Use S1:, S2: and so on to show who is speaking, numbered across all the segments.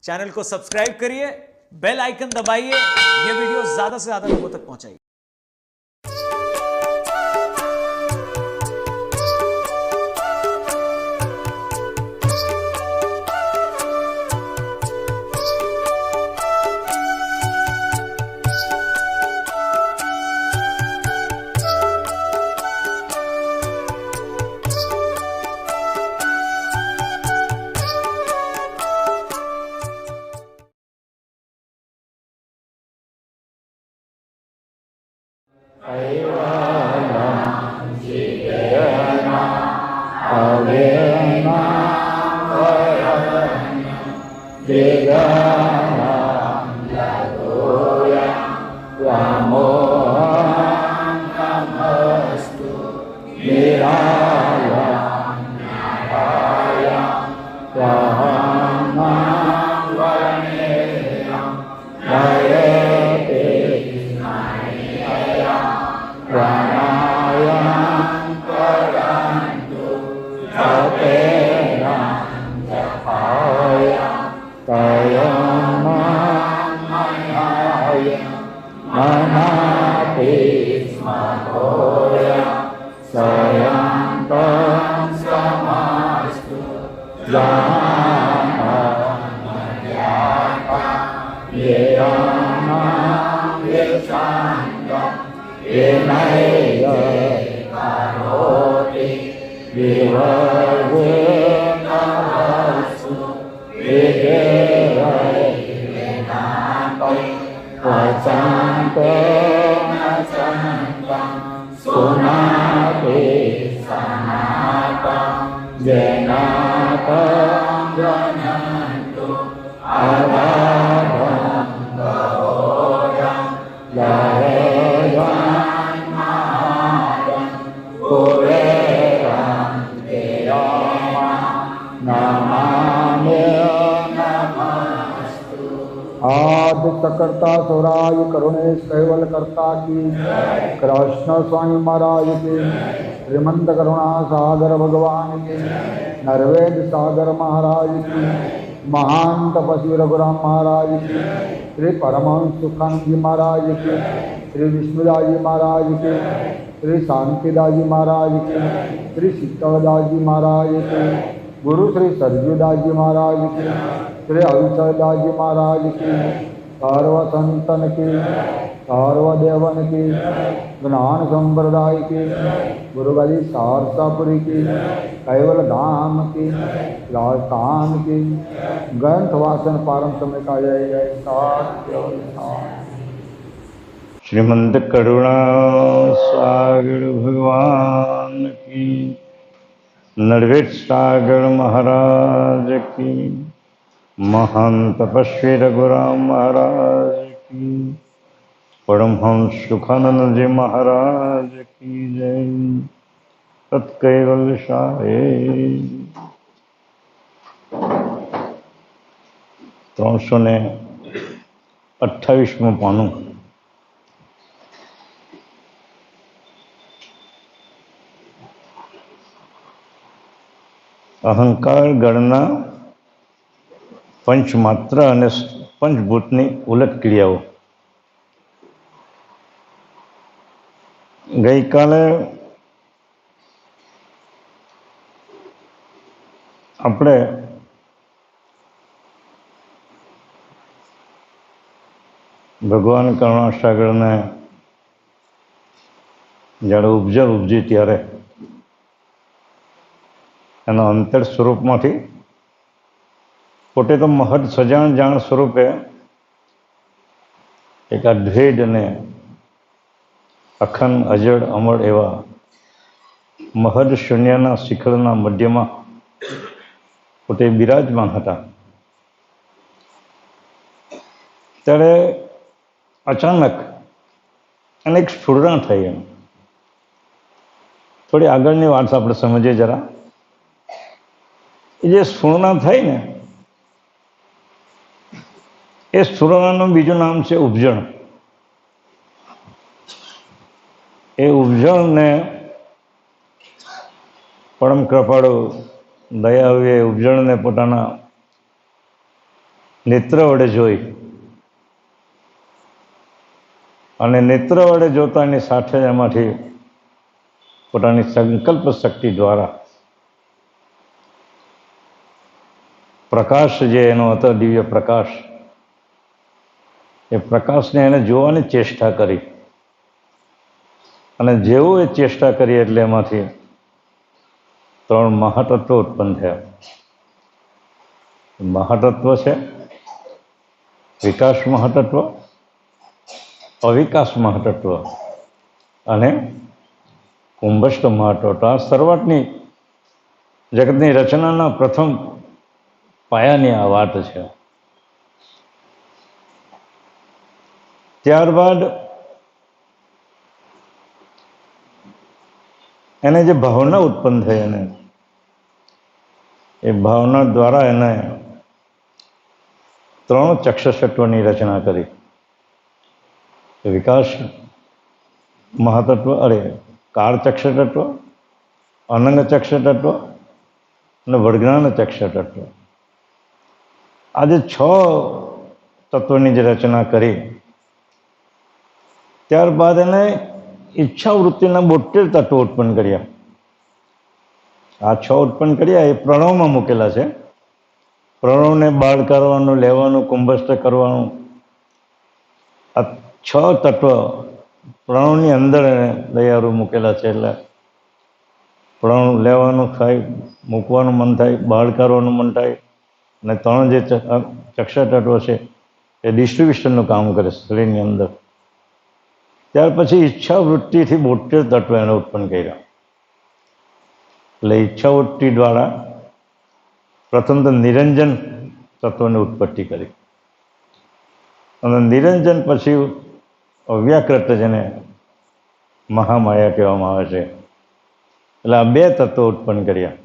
S1: Channel को subscribe करिए, bell icon दबाइए, ये वीडियो ज्यादा से ज्यादा लोगों तक पहुंचाइए।
S2: करता स्वराज करुणेश कैवल करता की कृष्ण स्वामी महाराज के, श्रीमंत करुणा सागर भगवान के, नरवेद सागर महाराज की, महान तपस्वी रघुराम महाराज की, श्री परमहंस सुखानंद जी महाराज की, श्री विष्णुदास जी महाराज के, श्री शांतिदास जी महाराज के, श्री शीतलदास जी महाराज के, गुरु श्री सरजूदास जी महाराज के, श्री अविचलदास जी महाराज की, सर्व संतन की, सर्वदेवन की, ज्ञान संप्रदाय की, गुरुगली सारसापुरी की, कैवल धाम की, राजस्थान की, ग्रंथ वासन पारम समय का जय जय।
S3: श्रीमंत करुणा सागर भगवान की, नरवेद सागर महाराज की, महान तपस्वी रघुराम महाराज की, परमहंस सुखानंद जी महाराज की जय। तत्कैवल्य शाहे 328 पाનું। અહંકાર ગણના પંચમાત્ર અને પંચભૂતની ઉલટ ક્રિયાઓ। ગઈકાલે આપણે ભગવાન કરુણાસાગરને જ્યારે ઉપજળ ઉપજી ત્યારે એના અંતર સ્વરૂપમાંથી પોતે તો મહદ સજાણ જાણ સ્વરૂપે એક અદ્વૈત અને અખંડ અજળ અમર એવા મહદ શૂન્યના શિખરના મધ્યમાં પોતે બિરાજમાન હતા। ત્યારે અચાનક અનેક સ્ફુરણા થઈ। એમ થોડી આગળની વાત આપણે સમજીએ જરા। એ જે સ્ફુરણા થઈ ને એ સ્ફુરણાનું બીજું નામ છે ઉપજણ। એ ઉપજણને પરમ કૃપાળુ દયાળુએ ઉપજણને પોતાના નેત્ર વડે જોઈ અને નેત્ર વડે જોતાની સાથે એમાંથી પોતાની સંકલ્પ શક્તિ દ્વારા પ્રકાશ જે એનો હતો દિવ્ય પ્રકાશ, એ પ્રકાશને એને જોવાની ચેષ્ટા કરી અને જેવું એ ચેષ્ટા કરી એટલે એમાંથી 3 મહાતત્વ ઉત્પન્ન થયા. મહાતત્વ છે વિકાસ મહાતત્વ, અવિકાસ મહાતત્વ અને કુંભસ્થ મહાતત્વ. આ શરૂઆતની જગતની રચનાના પ્રથમ પાયાની આ વાત છે. ત્યારબાદ એને જે ભાવના ઉત્પન્ન થઈ એને એ ભાવના દ્વારા એને 3 ચક્ષુષત્વની રચના કરી. વિકાસ મહાતત્વ, કાળ ચક્ષુતત્વ, અનંગ ચક્ષુતત્વ અને વડજ્ઞાન ચક્ષુતત્વ. આજે 6 તત્વની જે રચના કરી ત્યારબાદ એને ઈચ્છા વૃત્તિના 72 તત્વો ઉત્પન્ન કર્યા. આ 6 ઉત્પન્ન કર્યા એ પ્રણવમાં મૂકેલા છે. પ્રણવને બાળ કરવાનું, લેવાનું, કુંભસ્થ કરવાનું, આ 6 તત્વ પ્રણવની અંદર એને તૈયારો મૂકેલા છે. એટલે પ્રણવ લેવાનું થાય, મૂકવાનું મન થાય, બાળ કરવાનું મન થાય અને 3 જે ચક્ષુ તત્વો છે એ ડિસ્ટ્રીબ્યુશનનું કામ કરે શરીરની અંદર. ત્યાર પછી ઈચ્છા વૃત્તિથી 72 તત્વ એને ઉત્પન્ન કર્યા. એટલે ઈચ્છા વૃત્તિ દ્વારા પ્રથમ તો નિરંજન તત્વની ઉત્પત્તિ કરી અને નિરંજન પછી અવ્યાકૃત જેને મહામાયા કહેવામાં આવે છે, એટલે આ 2 તત્વો ઉત્પન્ન કર્યા.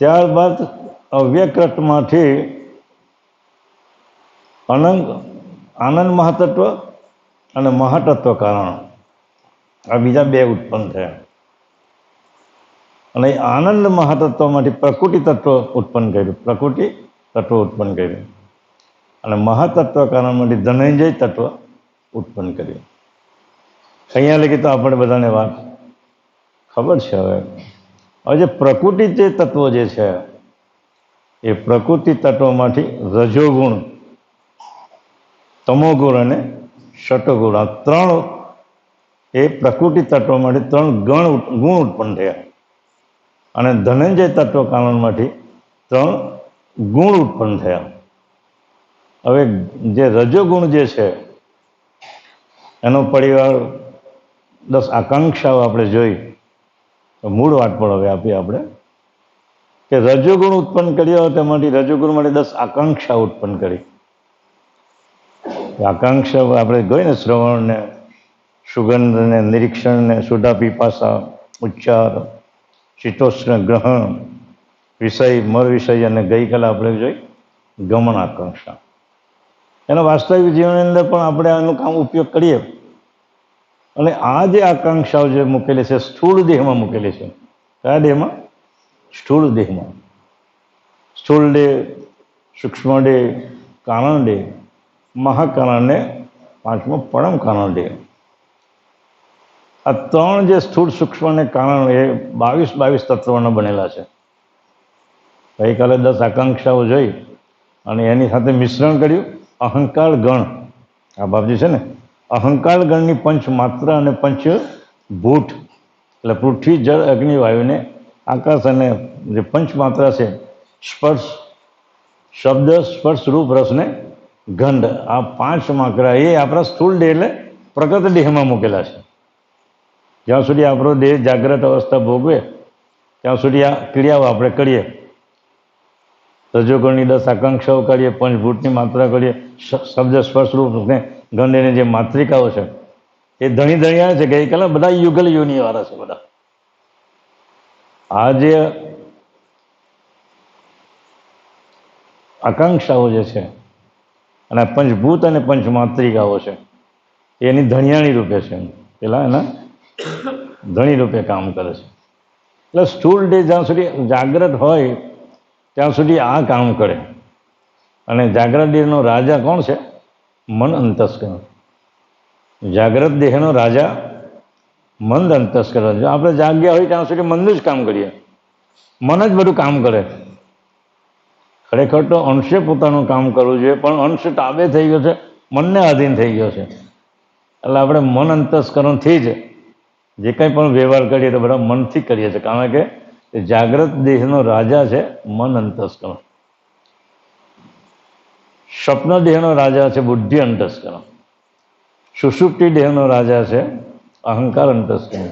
S3: ત્યારબાદ અવ્યકૃતમાંથી આનંદ મહાતત્વ અને મહાતત્વ કારણ આ બીજા 2 ઉત્પન્ન થયા. અને આનંદ મહાતત્વમાંથી પ્રકૃતિ તત્વ ઉત્પન્ન કર્યું, પ્રકૃતિ તત્વ ઉત્પન્ન કર્યું અને મહાતત્વ કારણમાંથી ધનંજય તત્વ ઉત્પન્ન કર્યું. અહીંયા લગી તો આપણે બધાને વાત ખબર છે. હવે જે પ્રકૃતિ જે તત્વો જે છે એ પ્રકૃતિ તત્વોમાંથી રજોગુણ, તમોગુણ અને શતગુણ, આ 3 એ પ્રકૃતિ તત્વોમાંથી 3 ગુણ ઉત્પન્ન થયા અને ધનંજય તત્વ કારણમાંથી 3 ગુણ ઉત્પન્ન થયા. હવે જે રજોગુણ જે છે એનો પરિવાર 10 આકાંક્ષાઓ આપણે જોઈ તો મૂળ વાત પણ હવે આપીએ આપણે કે રજોગુણ ઉત્પન્ન કર્યો તેમાંથી રજોગુણમાંથી 10 આકાંક્ષા ઉત્પન્ન કરી. આકાંક્ષા આપણે ગઈ ને શ્રવણ ને સુગંધ ને નિરીક્ષણ ને સુધા પીપાસા, ઉચ્ચાર, શીતોષ્ણ ગ્રહણ, વિષય, મર વિષય અને ગઈકાલે આપણે જોઈ ગમન આકાંક્ષા. એના વાસ્તવિક જીવનની અંદર પણ આપણે આનું કામ ઉપયોગ કરીએ. અને આ જે આકાંક્ષાઓ જે મૂકેલી છે સ્થૂળ દેહમાં મૂકેલી છે. કયા દેહમાં? સ્થૂળ દેહમાં. સ્થૂળ દેહ, સૂક્ષ્મ દેહ, કારણ દેહ, મહાકારણ ને 5મો પરમ કારણ દેહ. આ 3 જે સ્થૂળ, સૂક્ષ્મ અને કારણ એ 22 તત્વોના બનેલા છે. ગઈકાલે 10 આકાંક્ષાઓ જોઈ અને એની સાથે મિશ્રણ કર્યું અહંકાર ગણ. આ બાપજી છે ને અહંકાર ગણની પંચ માત્રા અને પંચભૂત એટલે પૃથ્વી, જળ, અગ્નિ, વાયુને આકાશ અને જે પંચ માત્રા છે સ્પર્શ, શબ્દ, સ્પર્શ, રૂપ, રસ ને ગંધ, આ 5 માત્રા એ આપણા સ્થૂળ દેહ એટલે પ્રગટ દેહમાં મૂકેલા છે. જ્યાં સુધી આપણો દેહ જાગ્રત અવસ્થા ભોગવે ત્યાં સુધી આ ક્રિયાઓ આપણે કરીએ. રજોગુણની 10 આકાંક્ષાઓ કરીએ, પંચભૂતની માત્રા કરીએ, શબ્દ, સ્પર્શ, રૂપ ને ગંધ એની જે માત્રિકાઓ છે એ ધણી ધણિયા છે. ગઈકાલે બધા યુગલ યોની વાળા છે બધા. આ જે આકાંક્ષાઓ જે છે અને પંચભૂત અને પંચમાત્રિકાઓ છે એની ધણિયાણી રૂપે છે. પેલા એના ધણી રૂપે કામ કરે છે. એટલે સ્થૂળ દેહ જ્યાં સુધી જાગ્રત હોય ત્યાં સુધી આ કામ કરે અને જાગ્રત દેહનો રાજા કોણ છે? મન અંતસ્કરણ. જાગ્રત દેહનો રાજા મન અંતસ્કરણ. જો આપણે જાગ્યા હોય ત્યાં સુધી મનનું જ કામ કરીએ, મન જ બધું કામ કરે. ખરેખર તો અંશે પોતાનું કામ કરવું જોઈએ, પણ અંશ તાબે થઈ ગયો છે, મનને આધીન થઈ ગયો છે. એટલે આપણે મન અંતસ્કરણથી જ જે કંઈ પણ વ્યવહાર કરીએ તો બધા મનથી કરીએ છીએ, કારણ કે જાગ્રત દેહનો રાજા છે મન અંતસ્કરણ. સ્વપ્ન દેહનો રાજા છે બુદ્ધિ અંતસ્કરણ. સુષુપ્તિ દેહનો રાજા છે અહંકાર અંતસ્કરણ.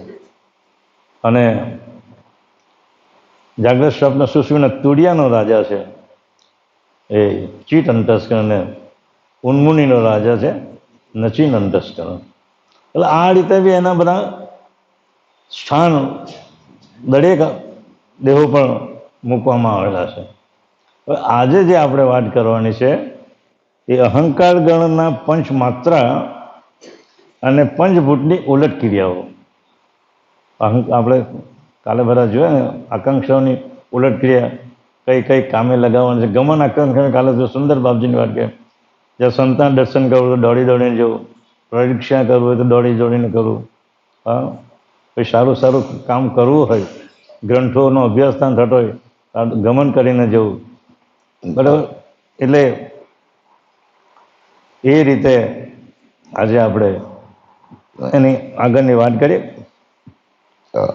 S3: અને જાગ્રત સ્વપ્ન સુષુપ્તિના તુડિયાનો રાજા છે એ ચિત્ત અંતસ્કરણ. અને ઉન્મુનિનો રાજા છે નચીન અંતસ્કરણ. એટલે આ રીતે બી એના બધા સ્થાન દરેક દેહો પણ મૂકવામાં આવેલા છે. હવે આજે જે આપણે વાત કરવાની છે એ અહંકાર ગણના પંચ માત્રા અને પંચભૂતની ઉલટ ક્રિયાઓ. આપણે કાલે બધા જોયા ને આકાંક્ષાઓની ઉલટ ક્રિયા કઈ કઈ કામે લગાવવાની છે. ગમન આકાંક્ષા કાલે જો સુંદર બાપજીની વાત કે જ્યાં સંતાન દર્શન કરવું તો દોડી દોડીને જવું, પરીક્ષા કરવું હોય તો દોડી દોડીને કરવું, હા કોઈ સારું સારું કામ કરવું હોય, ગ્રંથોનો અભ્યાસ થતો હોય ગમન કરીને જવું, બરાબર. એટલે એ રીતે આજે આપણે એની આગળની વાત કરીએ.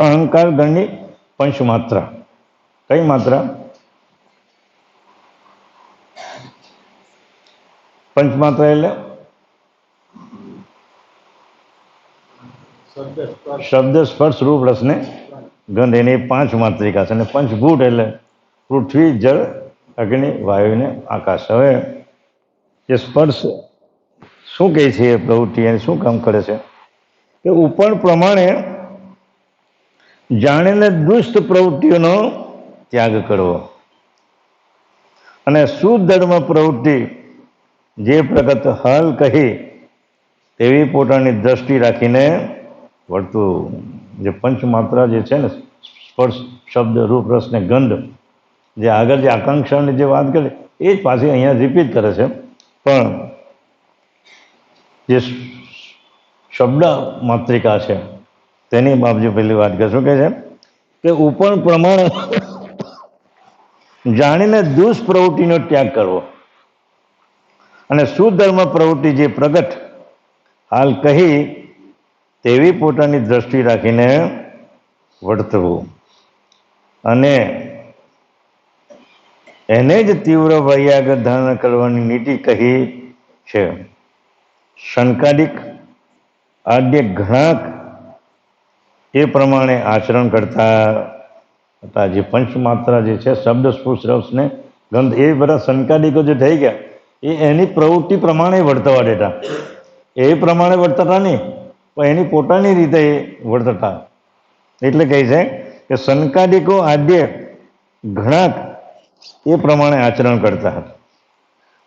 S3: અહંકાર ગણની પંચ માત્રા. કઈ માત્રા? પંચમાત્રા એટલે શબ્દ સ્પર્શ રૂપ રસ ને ગંધ, એની 5 માત્રિકા છે. અને પંચભૂત એટલે પૃથ્વી જળ અગ્નિ વાયુ ને આકાશ. હવે એ સ્પર્શ શું કહે છે? એ પ્રવૃત્તિ એને શું કામ કરે છે કે ઉપર પ્રમાણે જાણીને દુષ્ટ પ્રવૃત્તિઓનો ત્યાગ કરવો અને સુધર્મ પ્રવૃત્તિ જે પ્રગત હાલ કહી તેવી પોતાની દ્રષ્ટિ રાખીને વર્તવું. જે પંચમાત્રા જે છે ને સ્પર્શ શબ્દ રૂપ રસ ને ગંધ, જે આગળ જે આકાંક્ષાની જે વાત કરી એ જ પાછી અહીંયા રિપીટ કરે છે. પણ જે શબ્દ માત્રિકા છે તેની બાબજી પહેલી વાત કરશું કે છે કે ઉપર પ્રમાણે જાણીને દુષ્પ્રવૃત્તિનો ત્યાગ કરવો અને સુધર્મ પ્રવૃત્તિ જે પ્રગટ હાલ કહી તેવી પોતાની દ્રષ્ટિ રાખીને વર્તવું અને એને જ તીવ્ર વૈયાગ ધારણ કરવાની નીતિ કહી છે. શંકાદિક આદ્ય ઘણાક એ પ્રમાણે આચરણ કરતા હતા. જે પંચમાત્રા જે છે શબ્દ સ્પર્શ રસ ને ગંધ, એ બધા શંકાદિકો જે થઈ ગયા એ એની પ્રવૃત્તિ પ્રમાણે વર્તવા દેતા. એ પ્રમાણે વર્તતા નહીં, પણ એની પોતાની રીતે વર્તતા. એટલે કહે છે કે શંકાદિકો આદ્ય ઘણાક એ પ્રમાણે આચરણ કરતા હતા.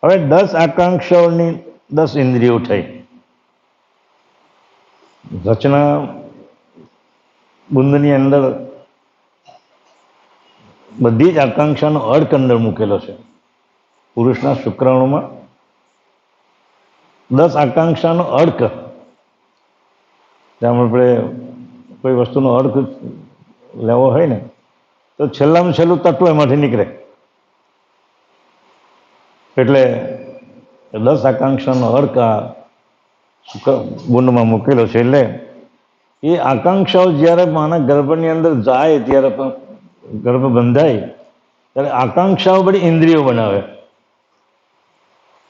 S3: હવે 10 આકાંક્ષાઓની 10 ઇન્દ્રિયો થઈ. રચના બુંદની અંદર બધી જ આકાંક્ષાનો અર્ક અંદર મૂકેલો છે. પુરુષના શુક્રાણુમાં 10 આકાંક્ષાનો અર્ક. જેમ આપણે કોઈ વસ્તુનો અર્ક લેવો હોય ને તો છેલ્લામાં છેલ્લું તત્વ એમાંથી નીકળે. એટલે 10 આકાંક્ષાનો અર્ક આ બુંદમાં મૂકેલો છે. એટલે એ આકાંક્ષાઓ જ્યારે માના ગર્ભની અંદર જાય, ત્યારે પણ ગર્ભ બંધાય ત્યારે આકાંક્ષાઓ બધી ઇન્દ્રિયો બનાવે.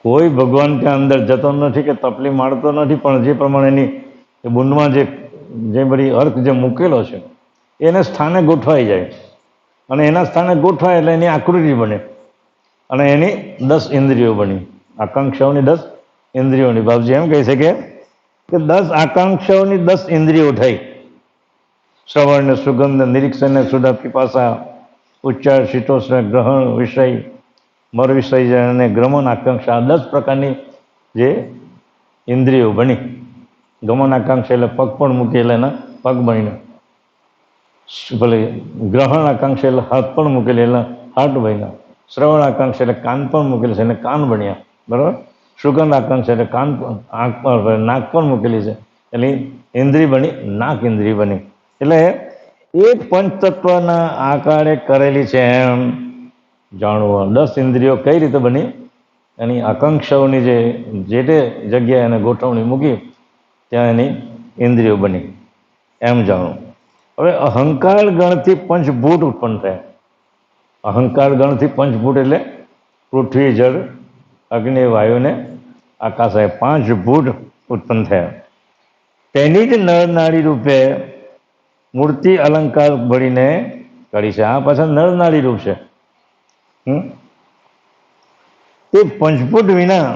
S3: કોઈ ભગવાન ત્યાં અંદર જતો નથી કે તપલી મારતો નથી, પણ જે પ્રમાણેની એ બુંદમાં જે બધી અર્ક જે મૂકેલો છે એને સ્થાને ગોઠવાઈ જાય અને એના સ્થાને ગોઠવાય એટલે એની આકૃતિ બને અને એની 10 ઇન્દ્રિયો બની. આકાંક્ષાઓની 10 ઇન્દ્રિયોની. બાપજી એમ કહે છે કે 10 આકાંક્ષાઓની 10 ઇન્દ્રિયો થઈ. શ્રવણ ને સુગંધ, નિરીક્ષણ ને સુધા પીપાસા, ઉચ્ચાર શીતોષ્ણ ગ્રહણ વિષય મર વિષય અને ગમન આકાંક્ષા, 10 પ્રકારની જે ઇન્દ્રિયો બની. ગમન આકાંક્ષા એટલે પગ પણ મૂકી એટલે એના પગ બનીને, ભલે ગ્રહણ આકાંક્ષા એટલે હાથ પણ મૂકેલી એટલે હાથ બન્યા, શ્રવણ આકાંક્ષા એટલે કાન પણ મૂકેલી છે એટલે કાન બન્યા, બરાબર. સુગંધ આકાંક્ષા એટલે કાન આંખ પર નાક પણ મૂકેલી છે એટલે ઇન્દ્રિય બની, નાક ઇન્દ્રિય બની. એટલે એ પંચતત્વના આકારે કરેલી છે એમ જાણવું. 10 ઇન્દ્રિયો કઈ રીતે બની એની આકાંક્ષાઓની જે તે જગ્યાએ એને ગોઠવણી મૂકી ત્યાં એની ઇન્દ્રિયો બની એમ જાણવું. હવે અહંકાર ગણથી પંચભૂત ઉત્પન્ન થયા. અહંકાર ગણથી પંચભૂત એટલે પૃથ્વી, જળ, અગ્નિ, વાયુ ને આકાશ, 5 ભૂત ઉત્પન્ન થયા. તેની જ નરનાળી રૂપે મૂર્તિ અલંકાર ભળીને કરી છે. આ પાછળ નરનાળી રૂપ છે. તે પંચભૂત વિના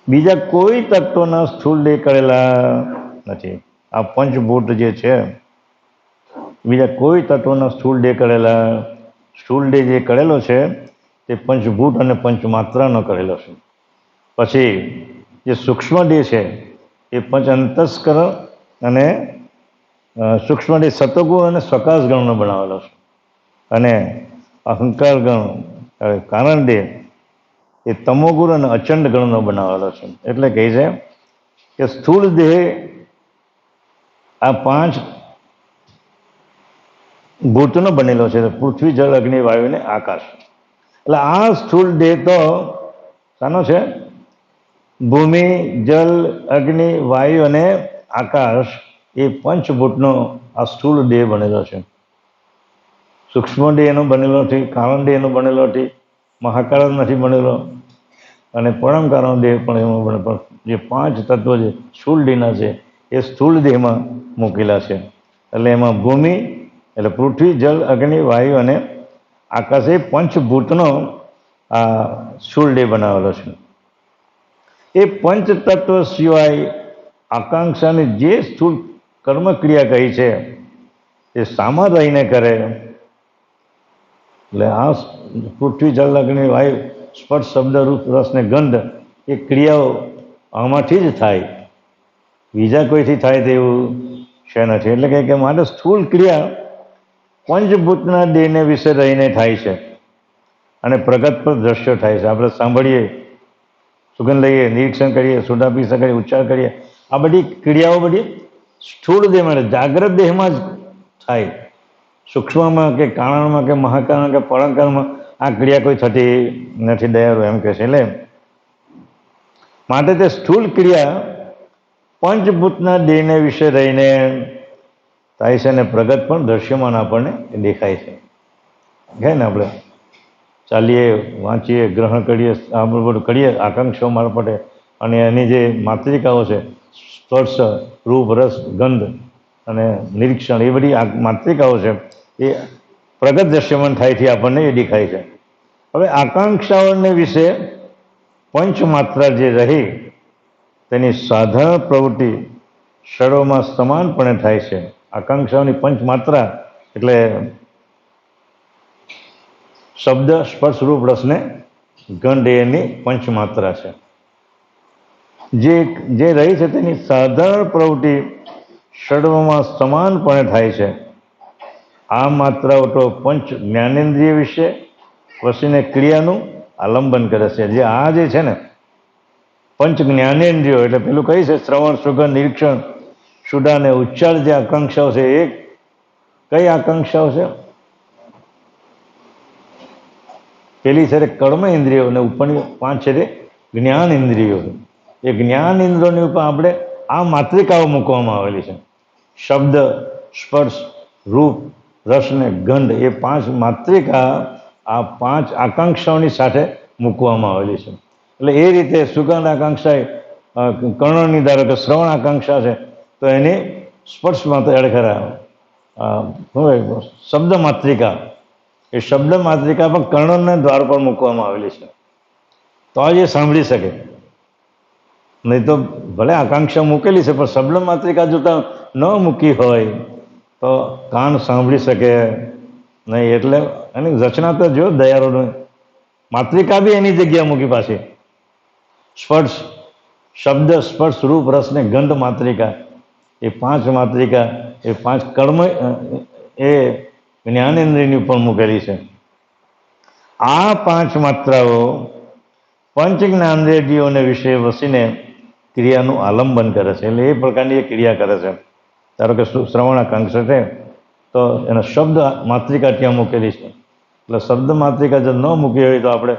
S3: બીજા કોઈ તત્વના સ્થૂળ દેહ કરેલા નથી. આ પંચભૂત જે છે બીજા કોઈ તત્વના સ્થૂળ દેહ કરેલા, સ્થૂળ દેહ જે કરેલો છે તે પંચભૂત અને પંચમાત્રાનો કરેલો છે. પછી જે સૂક્ષ્મ દેહ છે એ પંચ અંતસ્કરણ અને સૂક્ષ્મ દેહ સતોગુણ અને સ્વકાશ ગણનો બનાવેલો છે. અને અહંકાર ગણ કારણ દેહ એ તમોગુણ અને અચંડ ગણનો બનાવેલો છે. એટલે કહે છે કે સ્થૂળ દેહ આ 5 ભૂતનો બનેલો છે, પૃથ્વી, જળ, અગ્નિ, વાયુ ને આકાશ. એટલે આ સ્થૂળ દેહ તો શાનો છે? ભૂમિ, જલ, અગ્નિ, વાયુ અને આકાશ એ પંચભૂતનો આ સ્થૂળ દેહ બનેલો છે. સૂક્ષ્મ દેહ એનો બનેલો નથી, કારણ દેહ એનો બનેલો નથી, મહાકાળ નથી બનેલો અને પરમ કારણ દેહ પણ એમાં બને. પણ જે 5 તત્વો જે સ્થૂળ દેહના છે એ સ્થૂળ દેહમાં મૂકેલા છે. એટલે એમાં ભૂમિ એટલે પૃથ્વી, જલ, અગ્નિ, વાયુ અને આકાશ એ પંચભૂતનો આ સ્થૂળ દેહ બનાવેલો છે. એ પંચ તત્વ સિવાય આકાંક્ષાની જે સ્થૂળ કર્મ ક્રિયા કહી છે એ સામા રહીને કરે. એટલે આ પૃથ્વી, જળ, અગ્નિ, વાયુ, સ્પર્શ, શબ્દ, રૂપ, રસ ને ગંધ એ ક્રિયાઓ આમાંથી જ થાય, બીજા કોઈથી થાય તેવું છે નથી. એટલે કે માટે સ્થૂળ ક્રિયા પંચભૂતના દેહને વિશે રહીને થાય છે અને પ્રગટ પર દ્રશ્ય થાય છે. આપણે સાંભળીએ, સુગંધ લઈએ, નિરીક્ષણ કરીએ, સુધાપીસા કરીએ, ઉચ્ચાર કરીએ, આ બધી ક્રિયાઓ બધી સ્થૂળ દેહમાં જાગ્રત દેહમાં જ થાય. સૂક્ષ્મમાં કે કારણમાં કે મહાકારણ કે પરાકારમાં આ ક્રિયા કોઈ થતી નથી. દયાળુ એમ કહે છે. એટલે માટે તે સ્થૂળ ક્રિયા પંચભૂતના દેહને વિશે રહીને થાય છે અને પ્રગટ પણ દ્રશ્યમાન આપણને દેખાય છે. કહે ને આપણે ચાલીએ, વાંચીએ, ગ્રહણ કરીએ, આપણે બધું કરીએ આકાંક્ષાઓ મારફતે અને એની જે માત્રિકાઓ છે સ્પર્શ, રૂપ, રસ, ગંધ અને નિરીક્ષણ એ બધી માત્રિકાઓ છે એ પ્રગટ દ્રશ્યમાન થાયથી આપણને એ દેખાય છે. હવે આકાંક્ષાઓને વિશે પંચમાત્રા જે રહી તેની સાધારણ પ્રવૃત્તિ ક્ષળોમાં સમાનપણે થાય છે. આકાંક્ષાઓની પંચમાત્રા એટલે શબ્દ, સ્પર્શ, રૂપ, રસ ને ગંધ એની પંચમાત્રા છે. જે રહી છે તેની સાધારણ પ્રવૃત્તિ ષડમાં સમાનપણે થાય છે. આ માત્રાઓ તો પંચ જ્ઞાનેન્દ્રિય વિશે વસીને ક્રિયાનું આલંબન કરે છે. જે આ જે છે ને પંચ જ્ઞાનેન્દ્રિયો એટલે પેલું કઈ છે શ્રવણ, સુગંધ, નિરીક્ષણ, સુધા ને ઉચ્ચાર જે આકાંક્ષાઓ છે એ કઈ આકાંક્ષાઓ છે? પેલી છે કર્મ ઇન્દ્રિયો અને ઉપરની 5 છે તે જ્ઞાન ઇન્દ્રિયો. એ જ્ઞાન ઇન્દ્રિયોની ઉપર આપણે આ માત્રિકાઓ મૂકવામાં આવેલી છે. શબ્દ, સ્પર્શ, રૂપ, રસ ને ગંધ એ 5 માત્રિકા આ 5 આકાંક્ષાઓની સાથે મૂકવામાં આવેલી છે. એટલે એ રીતે સુગંધ આકાંક્ષા કર્ણોની ધારો કે શ્રવણ આકાંક્ષા છે તો એની સ્પર્શ માત્ર અડખરા શબ્દ માત્રિકા એ શબ્દ માત્રિકા પણ કર્ણોના દ્વાર પર મૂકવામાં આવેલી છે તો જ એ સાંભળી શકે. નહીં તો ભલે આકાંક્ષા મૂકેલી છે પણ શબ્દ માત્રિકા જોતા ન મૂકી હોય તો કાન સાંભળી શકે નહીં. એટલે એની રચના તો જો દયાળુની માત્રિકા બી એની જગ્યા મૂકી પાછી. સ્પર્શ, શબ્દ, સ્પર્શ, રૂપ, રસ ને ગંધ માત્રિકા એ 5 માત્રિકા એ 5 કર્મ એ જ્ઞાનેન્દ્રિયની ઉપર મૂકેલી છે. આ 5 માત્રાઓ પંચ જ્ઞાનેન્દ્રિયોને વિશે વસીને ક્રિયાનું આલંબન કરે છે. એટલે એ પ્રકારની એ ક્રિયા કરે છે. ધારો કે શ્રવણ આકાંક્ષા છે તો એનો શબ્દ માત્રિકા ત્યાં મૂકેલી છે. એટલે શબ્દ માત્રિકા જો ન મૂકી હોય તો આપણે